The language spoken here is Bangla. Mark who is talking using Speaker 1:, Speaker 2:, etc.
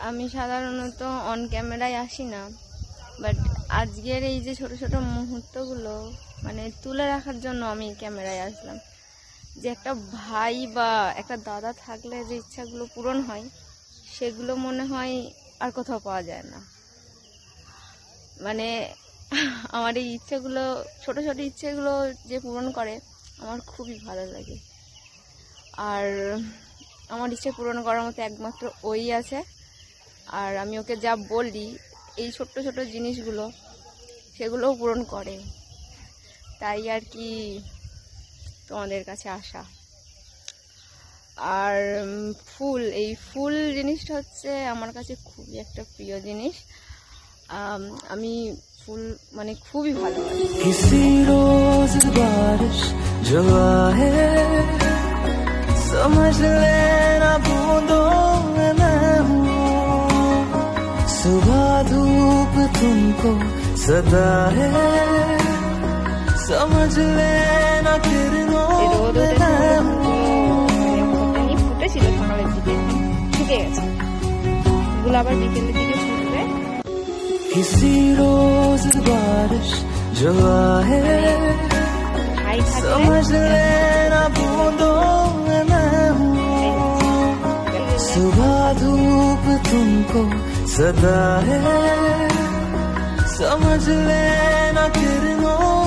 Speaker 1: আমি সাধারণত অন ক্যামেরায় আসি না, বাট আজকের এই যে ছোট ছোট মুহূর্তগুলো মানে তুলে রাখার জন্য আমি ক্যামেরায় আসলাম। যে একটা ভাই বা একটা দাদা থাকলে যে ইচ্ছাগুলো পূরণ হয়, সেগুলো মনে হয় আর কোথাও পাওয়া যায় না। মানে আমার এই ইচ্ছেগুলো, ছোট ছোট ইচ্ছেগুলো যে পূরণ করে, আমার খুবই ভালো লাগে। আর আমার ইচ্ছে পূরণ করার মতো একমাত্র ওই আছে। আর আমি ওকে যা বলি, এই ছোট্ট ছোট জিনিসগুলো সেগুলোও পূরণ করে। তাই আর কি তোমাদের কাছে আসা। আর ফুল, এই ফুল জিনিসটা হচ্ছে আমার কাছে খুবই একটা প্রিয় জিনিস। আমি ফুল মানে খুবই ভালোবাসি।
Speaker 2: किसी रोज बारिश जो आए समझ लेना बूंदों में मैं हूँ, सुबह धूप तुमको सदा है समझ लेना किरणों में मैं हूँ।
Speaker 1: ফুটেছিল সকালের দিকে, শুকে গেছে, এগুলো আবার বিকেলের দিকে ফুটবে।
Speaker 2: किसी रोज बारिश जो आए समझ लेना बूंदों में मैं हूँ, सुबह धूप तुमको सदा है समझ लेना किरणों